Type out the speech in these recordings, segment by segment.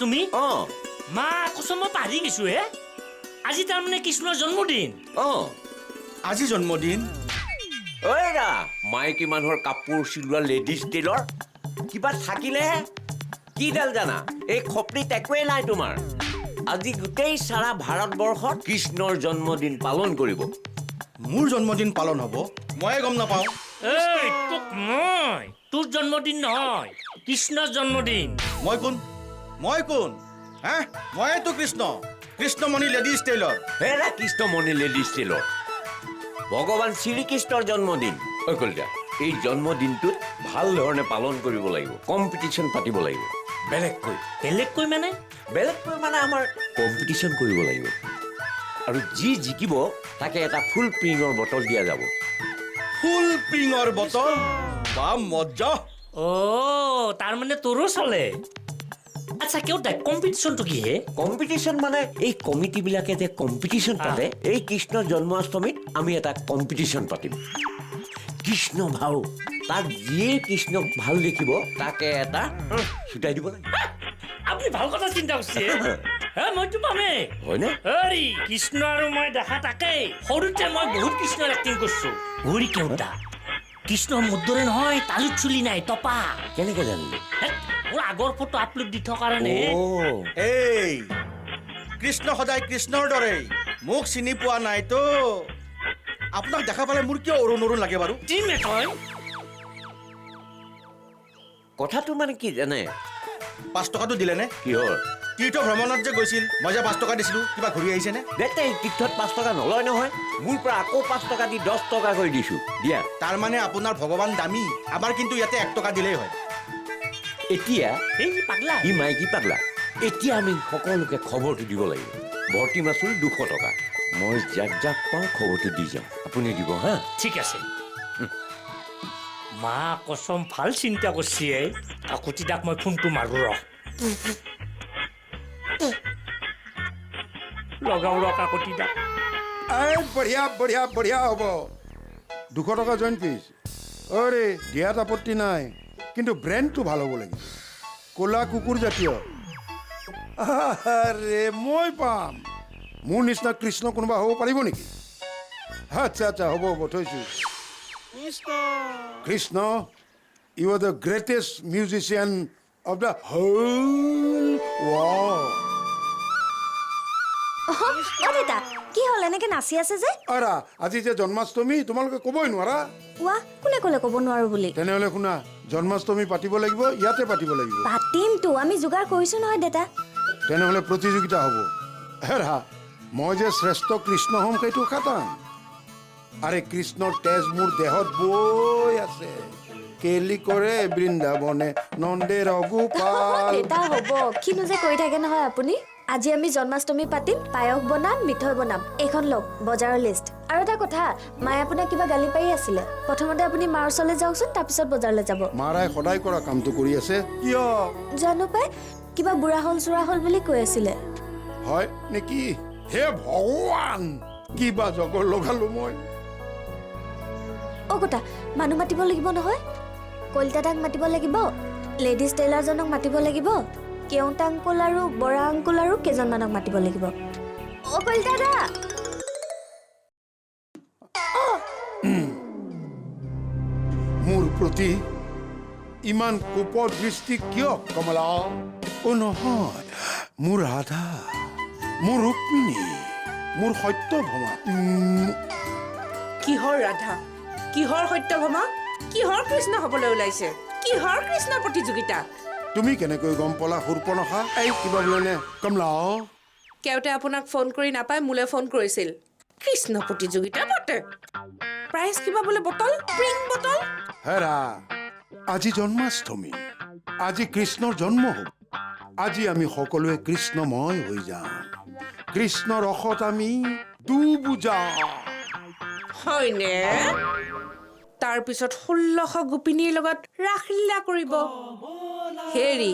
তুমি মা কচম মই পাহৰি গৈছো হে আজি তাৰমানে কৃষ্ণৰ জন্মদিন আজি জন্মদিন ঐৰা মাইকী মানুহৰ কাপোৰ চিলোৱা লেডিজ টেইলৰ কিবা থাকিলেহে কিডাল জানা এই খপৰিত একোৱেই নাই তোমাৰ আজি গোটেই সাৰা ভাৰতবৰ্ষত কৃষ্ণৰ জন্মদিন পালন কৰিব মোৰ জন্মদিন পালন হ'ব মই গম নাপাওঁ এই তোক মই তোৰ জন্মদিন নহয় কৃষ্ণৰ জন্মদিন মই কোন হা মইতো কৃষ্ণমণি লেডিজ টেইলৰ হেৰা কৃষ্ণমণি লেডিজ টেইলৰ ভগৱান শ্ৰীকৃষ্ণৰ জন্মদিন ঐ কলিতা এই জন্মদিনটোত ভাল ধৰণে পালন কৰিব লাগিব কম্পিটিশ্যন পাতিব লাগিব বেলেগকৈ মানে আমাৰ কম্পিটিশ্যন কৰিব লাগিব আৰু যি জিকিব তাকে এটা ফুল প্ৰিঙৰ বটল দিয়া যাব ফুল প্ৰিঙৰ বটল বা মজ্জা তাৰমানে তোৰো চলে আচ্ছা কেউটা কম্পিটিশ্যনটো কি হে কম্পিটিশ্যন মানে এই কমিটি বিলাকে যে কম্পিটিশ্যন পাতে এই কৃষ্ণ জন্মাষ্টমীত আমি এটা কম্পিটিশ্যন পাতিম কৃষ্ণ ভাও তাক যিয়ে কৃষ্ণক ভাল দেখিব তাকে এটা ছুটাই দিব লাগে আপুনি ভাল কথা চিন্তা কৰিছে মইতো পামেই হয়নে হেৰি কৃষ্ণ আৰু মই দেখা তাকেই সৰুতে মই বহুত কৃষ্ণৰ এক্টিং কৰিছো ঘূৰি কেউটা কৃষ্ণ মোৰ দৰে নহয় তালুত চুলি নাই টপা কেনেকে জানিলি মোৰ আগৰ ফটো আপলোড দি থকাৰ কাৰণে এই কৃষ্ণ সদায় কৃষ্ণৰ দৰেই মোক চিনি পোৱা নাইতো আপোনাক দেখা পালে মোৰ কিয় অৰুণ লাগে বাৰু কথাটো মানে কি জানে 5 টকাটো দিলেনে কিহৰ তীৰ্থ ভ্ৰমণত যে গৈছিল মই যে 5 টকা দিছিলো কিবা ঘূৰি আহিছেনে দেতে তীৰ্থত 5 টকা নলয় নহয় মোৰ পৰা আকৌ 5 টকা দি 10 টকা কৰি দিছো দিয়া তাৰমানে আপোনাৰ ভগৱান দামী আমাৰ কিন্তু ইয়াতে 1 টকা দিলেই হয় এতিয়া এই পাগলা ই মাইকী পাগলা এতিয়া আমি সকলোকে খবৰটো দিব লাগিব ভৰ্তি মাচুল 200 টকা মই যাক পাওঁ খবৰটো দি যাওঁ আপুনি দিব হা ঠিক আছে মা কচম ভাল চিন্তা কৰিছে কাকুতি দাক মই ফোনটো মাৰো লগাও কাকুতি দাক বঢ়িয়া হ'ব 200 টকা জইন ফিজ অৰে দিয়াত আপত্তি নাই কিন্তু ব্ৰেণ্ডটো ভাল হ'ব লাগিব ক'লা কুকুৰ জাতীয় আৰে মই পাম মোৰ নিচিনা কৃষ্ণ কোনোবা হ'ব পাৰিব নেকি আচ্ছা হ'ব থৈছোঁ Krishna you are the greatest musician of the whole world দেতা কি হ'ল এনেকে নাচি আছে যে আৰা আজি যে জন্মাষ্টমী তোমালোকে ক'বই নোৱাৰা কোনে ক'লে ক'ব নোৱাৰো বুলি তেনেহ'লে শুনা জন্মাষ্টমী পাতিব লাগিব ইয়াতে পাতিব লাগিব পাতিমতো আমি যোগাৰ কৰিছো নহয় দেতা তেনেহ'লে প্ৰতিযোগিতা হ'ব হেৰা মই যে শ্ৰেষ্ঠ কৃষ্ণ হ'ম সেইটো খাটাম আৰে কৃষ্ণৰ তেজ মোৰ দেহত বৈ আছে কেলি কৰে বৃন্দাবনে নন্দে ৰঘুপাল দেতা হ'ব কিনো যে কৈ থাকে নহয় আপুনি আজি আমি জন্মাষ্টমী পাতিম পায়স বনাম মিঠৈ বনাম এইখন লওক বজাৰৰ লিষ্ট আৰু এটা কথা মায়ে আপোনাক কিবা গালি পাৰি আছিলে প্ৰথমতে আপুনি মাৰ ওচৰলৈ যাওকচোন তাৰপিছত বজাৰলৈ যাব মাৰাই সদায় কৰা কামটো কৰি আছে কিয় জানো পাই কিবা বুঢ়া হ'ল বুলি কৈ আছিলে হয় নেকি হে ভগৱান কিবা জগৰ লগালো মই কথা মানুহ মাতিব লাগিব নহয় কলিতা দাক মাতিব লাগিব লেডিজ টেইলাৰজনক মাতিব লাগিব কেউটা আংকুল আৰু বৰা আংকুল আৰু কেইজনমানক মাতিব লাগিব কলিতা দা মোৰ প্ৰতি ইমান কোপৰ দৃষ্টি কিয় কমলা নহয় মোৰ ৰাধা মোৰ ৰুক্মিণী মোৰ সত্যভামা কিহৰ ৰাধা কিহৰ সত্যভামা কিহৰ কৃষ্ণ হ'বলৈ ওলাইছে কিহৰ কৃষ্ণ প্ৰতিযোগিতা তুমি কেনেকৈ গম পালা সুৰপনখা এই কিবা বোলে কমলা কেউতে আপোনাক ফোন কৰি নাপাই মোলৈ ফোন কৰিছিল কৃষ্ণ প্ৰতিযোগিতা পাতে প্ৰাইজ কিবা বোলে বটল প্ৰিং বটল হেৰা আজি জন্মাষ্টমী আজি কৃষ্ণৰ জন্ম হ'ব আজি আমি সকলোৱে কৃষ্ণময় হৈ যাম কৃষ্ণ ৰসত আমি দুবুজা হয়নে তাৰপিছত 1600 গোপিনীৰ লগত ৰাসলীলা কৰিব হেৰি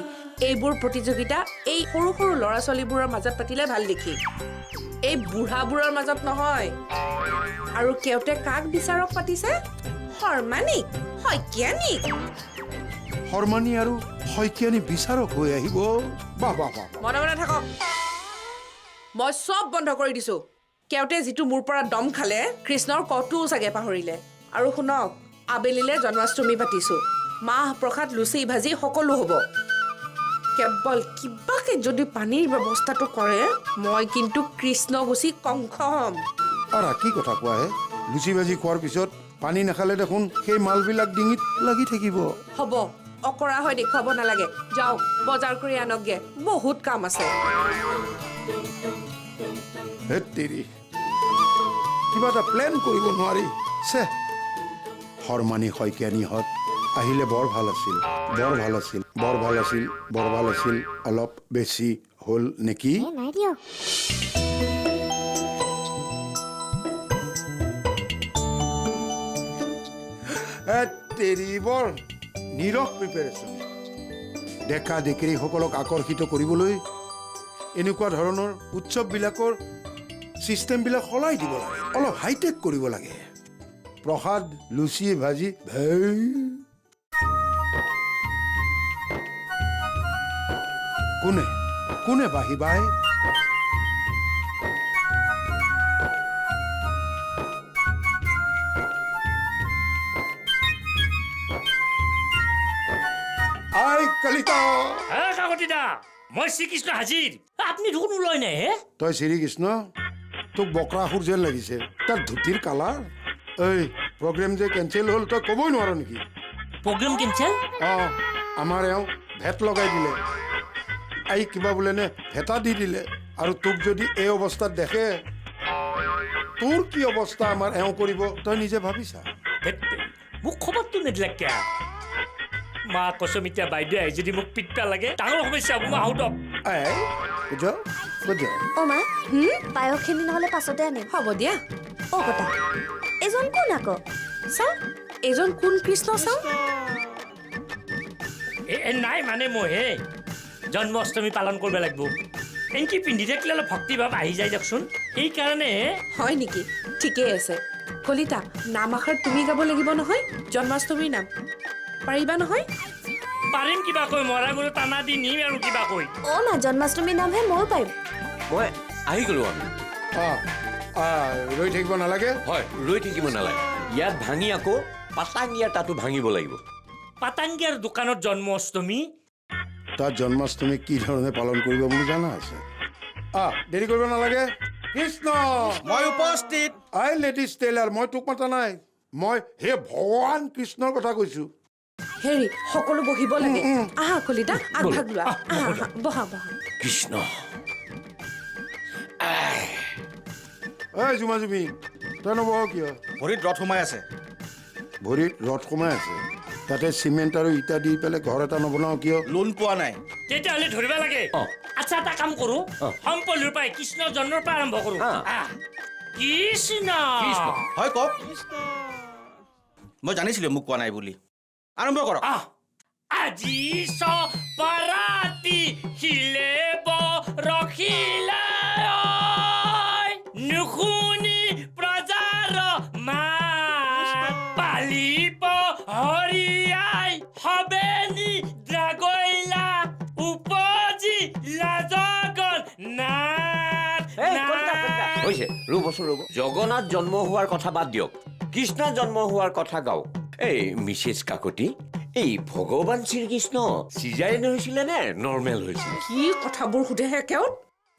এইবোৰ প্ৰতিযোগিতা এই সৰু সৰু ল'ৰা ছোৱালীবোৰৰ মাজত পাতিলে ভাল দেখি এই বুঢ়াবোৰৰ মাজত নহয় আৰু কেউতে কাক বিচাৰক পাতিছে শৰ্মানিক শইকীয়ানিক শৰ্মানী আৰু শইকীয়ানী বিচাৰক হৈ আহিব বাহ বাহ বাহ বাহ। মনে মনে থাকক মই চব বন্ধ কৰি দিছো কেওতে যিটো মোৰ পৰা দম খালে কৃষ্ণৰ কটোও চাগে পাহৰিলে আৰু শুনক আবেলিলে জন্মাষ্টমী পাতিছো মাহ প্ৰসাদ লুচি ভাজি সকলো হ'ব কেৱল কিবাকে যদি পানীৰ ব্যৱস্থাটো কৰে মই কিন্তু কৃষ্ণ গুচি কংস হ'ম আৰু কি কথা কোৱা হে লুচি ভাজি খোৱাৰ পিছত পানী নাখালে দেখোন সেই মালবিলাক ডিঙিত লাগি থাকিব হ'ব অকৰা হৈ দেখুৱাব নালাগে যাওক বজাৰ কৰি আনকগে বহুত কাম আছে হেত তেৰি কিবা এটা প্লেন কৰিব নোৱাৰি চে শৰ্মানী শইকীয়ানীহঁত আহিলে বৰ ভাল আছিল বৰ ভাল আছিল বৰ ভাল আছিল বৰ ভাল আছিল অলপ বেছি হ'ল নেকি নাই দিয়ক হেত তেৰি বৰ নিৰস প্ৰিপেৰেশ্যন ডেকা ডেকেৰীসকলক আকৰ্ষিত কৰিবলৈ এনেকুৱা ধৰণৰ উৎসৱবিলাকৰ ছিষ্টেমবিলাক সলাই দিব লাগে অলপ হাইটেক কৰিব লাগে প্ৰসাদ লুচি ভাজি ভেই কোনে কোনে বাঢ়ি বাই আই কলিতা হে কাকতি দা মই শ্ৰীকৃষ্ণ হাজিৰ আপুনি দেখোন ওলাই নাই হে তই শ্ৰীকৃষ্ণ তোক বকৰাসুৰ যেন লাগিছে তাৰ ধুতিৰ কালাৰ এই প্ৰগ্ৰেম যে কেঞ্চেল হ'ল তই ক'বই নোৱাৰ নেকি প্ৰগ্ৰেম কেঞ্চেল অঁ আমাৰ এওঁ ভেট লগাই দিলে আই কিবা বোলে নে ভেটা দি দিলে আৰু তোক যদি এই অৱস্থাত দেখে তোৰ কি অৱস্থা আমাৰ এওঁ কৰিব তই নিজে ভাবিছা মোক খবৰটো নিদিলে কিয় মা কচমিতা বাইদেউ আহি যদি মোক পিটপা লাগে ডাঙৰ সমস্যা হ'ব মই আউট অফ এই বুজ বুজ অ' মা পায়সখিনি নহ'লে পাছতে আনিম হ'ব দিয়া অ' কটা এজন কোন আকৌ চাওঁ এজন কোন কৃষ্ণ চাওঁ নাই মানে মই হে জন্মাষ্টমী পালন কৰিব লাগিব এনেকৈ পিন্ধি থাকিলে অলপ ভক্তিভাৱ আহি যায় দিয়কচোন সেইকাৰণে হয় নেকি ঠিকেই আছে কলিতা নাম আখৰ তুমি গাব লাগিব নহয় জন্মাষ্টমীৰ নাম পাৰিবা নহয় পাৰিম কিবা কৈ মৰা গৰু টানা দি নিম আৰু কিবা কৈ অ' মা জন্মাষ্টমীৰ নামহে ময়ো পাৰিম মই আহি গ'লো আমি ৰৈ থাকিব নালাগে হয় ৰৈ থাকিব নালাগে ইয়াত ভাঙি আকৌ পাতাংগীয়াৰ তাতো ভাঙিব লাগিব পাতাংগীয়াৰ দোকানত জন্মাষ্টমী তাত জন্মাষ্টমী কি ধৰণে পালন কৰিব বুলি জানা আছে দেৰি কৰিব নালাগে কৃষ্ণ মই উপস্থিত আই লেডিজ টেইলাৰ মই তোক মাতা নাই মই হে ভগৱান কৃষ্ণৰ কথা কৈছো হেৰি সকলো বহিব লাগে আহা কলিতা আগভাগ লোৱা আহা আহা বহা বহা কৃষ্ণ এই জুমা জুমি তই নবহ কিয় ভৰিত ৰথ সোমাই আছে ভৰিত ৰথ সোমাই আছে তাতে চিমেণ্ট আৰু ইটা দি পেলাই ঘৰ এটা নবনাও কিয় লোন পোৱা নাই তেতিয়াহ'লে ধৰিব লাগে আচ্ছা এটা কাম কৰোঁ সম্পলুৰ পৰাই কৃষ্ণৰ জন্মৰ পৰা আৰম্ভ কৰোঁ কৃষ্ণ হয় কওক মই জানিছিলোঁ মোক কোৱা নাই বুলি আৰম্ভ কৰক আজি পৰাতি শিলেব ৰখিলে নুশুনি প্ৰজাৰ মাত পালিব হৰিয়াই হবেনি দ্ৰাগৈলা উপজি লাজগন হৈছে ৰ'বচোন ৰ'ব জগন্নাথ জন্ম হোৱাৰ কথা বাদ দিয়ক কৃষ্ণ জন্ম হোৱাৰ কথা গাওক এই মিছেছ কাকতি এই ভগৱান শ্ৰীকৃষ্ণ চিজাৰিন হৈছিলে নে নৰ্মেল হৈছিলে কি কথাবোৰ সোধেহে কেৱল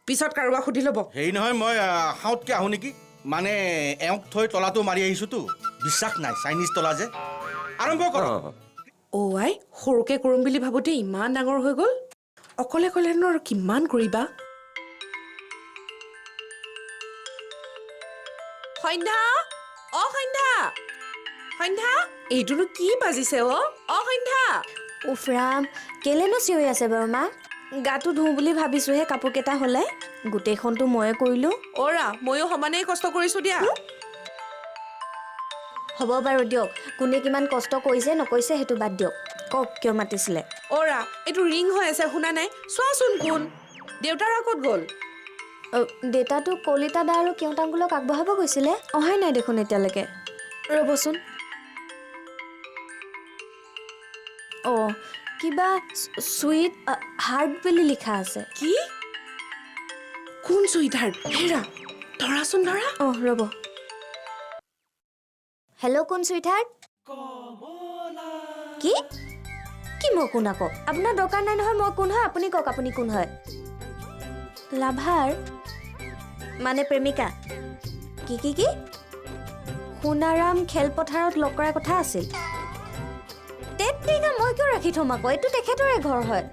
পিছত কাৰোবাক সুধি ল'ব হেৰি নহয় মই সাউতকৈ আহোঁ নেকি মানে এওঁক থৈ তলাটো মাৰি আহিছোঁতো বিশ্বাস নাই চাইনিজ তলা যে আৰম্ভ কৰক অ' আই সৰুকে কৰিম বুলি ভাবোতে ইমান ডাঙৰ হৈ গ'ল অকলে অকলেনো আৰু কিমান কৰিবা সন্ধ্যা অ সন্ধ্যা সন্ধ্যা এইটোনো কি বাজিছে অ সন্ধ্যা উফ ৰাম কেলেনো চিঞৰি আছে বাৰু মা গাটো ধুওঁ বুলি ভাবিছোঁহে কাপোৰকেইটা হ'লে গোটেইখনতো ময়ে কৰিলোঁ অ'ৰা ময়ো সমানেই কষ্ট কৰিছো দিয়া হ'ব বাৰু দিয়ক কোনে কিমান কষ্ট কৰিছে নকৰিছে সেইটো বাদ দিয়ক কওক কিয় মাতিছিলে অ'ৰা এইটো ৰিং হৈ আছে শুনা নাই চোৱাচোন কোন দেউতাৰ ক'ত গ'ল দেউতাটো কলিতা দা আৰু কেওঁতাংগুলক আগবঢ়াব গৈছিলে অহাই নাই দেখোন এতিয়ালৈকে ৰ'বচোন অঁ কি কিবা সুইট হাৰ্ট বুলি লিখা আছে। কি কোন চুইটাৰ্ট হেৰা ধৰাচোন ধৰা অ' ৰ'ব। হেল্ল' কোন চুইটহাৰ্ট? কি কি মই কোন আকৌ? আপোনাৰ দৰকাৰ নাই নহয় মই কোন হয়, আপুনি কওক আপুনি কোন হয়? লাভাৰ মানে প্ৰেমিকা? কি কি কি সোণাৰাম খেলপথাৰত লগ কৰাৰ কথা আছিল? তেতিয়াই মই কিয় ৰাখি থ'ম আকৌ? এইটো তেখেতৰে ঘৰ হয়,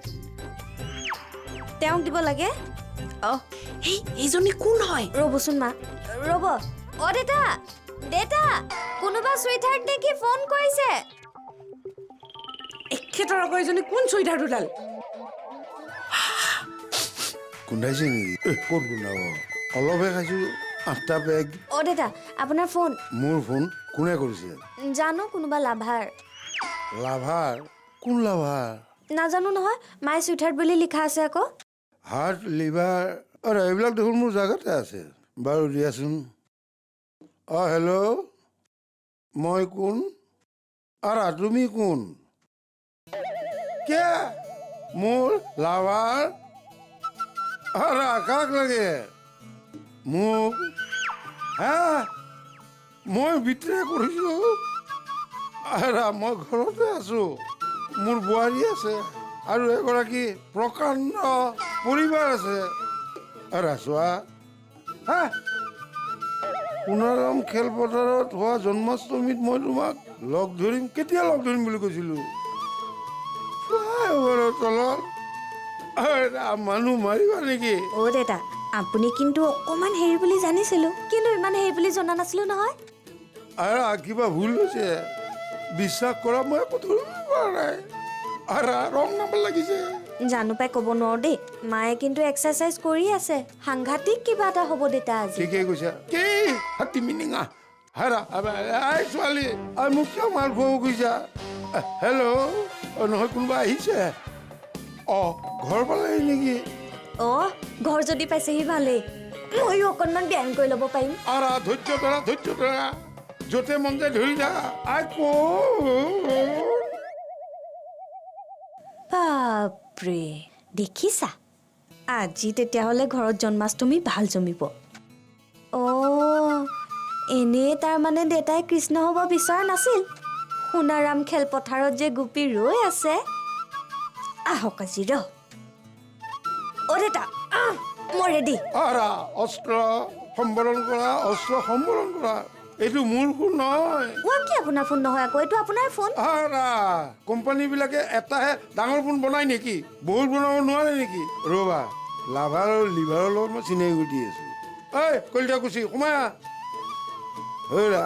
তেওঁক দিব লাগে। অ হেই এইজনী কোন হয়? ৰ'বচোন মা, ৰ'ব। অ' দেতা দেতা, কোনোবা চুইটহাৰ্ট দেখি ফোন কৰিছে। এখেতৰ আকৌ এইজনী কোন চুইটাৰ্ট ওলাল? গোন্ধাইছে নেকি? ক'ত গোন্ধাব? অলপহে খাইছোঁ, 8টা বেগ। অ' দেতা আপোনাৰ ফোন। মোৰ ফোন কোনে কৰিছে? জানো কোনোবা লাভাৰ। লাভাৰ? কোন লাভাৰ? নাজানো নহয়, মাই চুইটহাৰ্ট বুলি লিখা আছে আকৌ। হাৰ্ট, লিভাৰ, আৰু এইবিলাক দেখোন মোৰ জাগাতে আছে। বাৰু দিয়াচোন। অঁ হেল্ল', মই কোন? আৰু তুমি কোন? কিয় মোৰ লাভাৰ? আৰু কাক লাগে? মোক হা? মই বিট্ৰে কৰিছোঁ? আৰু মই ঘৰতে আছোঁ, মোৰ বোৱাৰী আছে আৰু এগৰাকী প্ৰকাণ্ড পৰিবাৰ আছে। আৰু চোৱা হা, সোণাৰাম খেলপথাৰত হোৱা জন্মাষ্টমীত মই তোমাক লগ ধৰিম। কেতিয়া লগ ধৰিম বুলি কৈছিলোঁ? ফ্লাইঅভাৰৰ তলত। মানুহ মাৰিবা নেকি? অ' দেতা আপুনি কিন্তু অকণমান হেৰি বুলি জানিছিলোঁ, কিন্তু ইমান হেৰি বুলি জনা নাছিলোঁ নহয়। আৰু কিবা ভুল হৈছে? বিশ্বাস কৰা, মই একো ধৰিব পৰা নাই। আৰু ৰং নাম্বাৰ লাগিছে। জানো পাই ক'ব নোৱাৰো দেই, মায়ে কিন্তু এক্সাৰচাইজ কৰি আছে। সাংঘাতিক কিবা এটা হ'ব দেতা আজি। ঠিকেই কৈছা। কি হাতী মিনিঙা হেৰা ছোৱালী, মোক কিয় মাল খুৱাব খুজিছা? হেল্ল', নহয় কোনোবা আহিছে? অঁ ঘৰ পালেহি নেকি? অ' ঘৰ যদি পাইছেহি ভালেই, ময়ো অকণমান ব্যায়াম কৰি ল'ব পাৰিম। আৰু ধৈৰ্য ধৰা, ধৈৰ্য ধৰা, য'তে মন যায় ধৰি থাকা। বাপৰে, দেখিছা আজি তেতিয়াহ'লে ঘৰত জন্মাষ্টমী ভাল জমিব। অ' এনেই তাৰমানে দেতাই কৃষ্ণ হ'ব বিচৰা নাছিল। সোণাৰাম খেলপথাৰত যে গোপী ৰৈ আছে, আহক আজি ৰ। অ' দেতা মই ৰেডি। অস্ত্ৰ সম্বৰণ কৰা, অস্ত্ৰ সম্বৰণ কৰা। এইটো মোৰ ফোন নহয়। কি আপোনাৰ ফোন নহয় আকৌ? এইটো আপোনাৰ ফোন। কোম্পানীবিলাকে এটাহে ডাঙৰ ফোন বনাই নেকি? বহুত বনাব নোৱাৰে নেকি? ৰ'বা, লাভাৰ আৰু লিভাৰৰ লগত মই চিনাকি কৰি আছোঁ। ঐ কলিতাকুচি সোমাই হেৰা,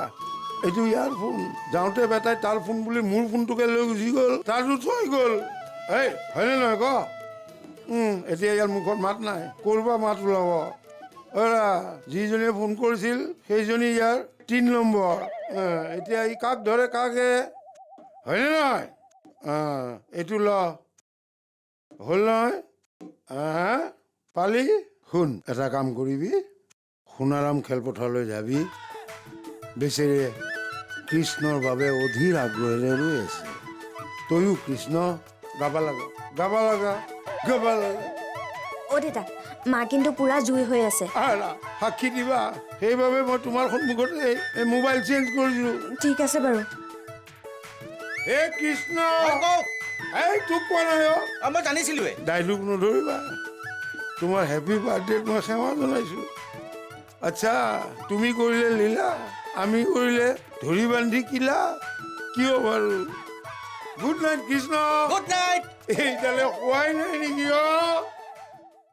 এইটো ইয়াৰ ফোন। যাওঁতে বেটাই তাৰ ফোন বুলি মোৰ ফোনটোকে লৈ গুচি গ'ল, তাৰটো থৈ গ'ল। এই হয়নে নহয় ক? এতিয়া ইয়াৰ মুখত মাত নাই, ক'ৰবা মাত ওলাব? যিজনীয়ে ফোন কৰিছিল সেইজনী ইয়াৰ 3 নম্বৰ। এতিয়া ই কাক ধৰে কাকে, হয়নে নহয়? এইটো ল, হ'ল নহয়? পালি? শুন, এটা কাম কৰিবি, সোণাৰাম খেলপথাৰলৈ যাবি। বেচেৰে কৃষ্ণৰ বাবে অধীৰ আগ্ৰহেৰে ৰৈ আছে। তয়ো কৃষ্ণ গাবা লাগা, গাবা লাগা, গাবা লাগা। অ' দেতা, মা কিন্তু পুৰা জুই হৈ আছে। সাক্ষী দিবা, সেইবাবে মই তোমাৰ সন্মুখতে এই মোবাইল চেঞ্জ কৰিছোঁ। ঠিক আছে বাৰু। হে কৃষ্ণ, এই তোক কোৱা নাই মই জানিছিলোৱে। ডাইলগ নধৰিবা। তোমাৰ হেপী বাৰ্থডেত মই সেৱা জনাইছোঁ। আচ্ছা, তুমি কৰিলে লীলা, আমি কৰিলে ধৰি বান্ধি কিলা। কিয় বাৰু? Good night Krishna. Good night. এইডালে খোৱাই নাই নেকি?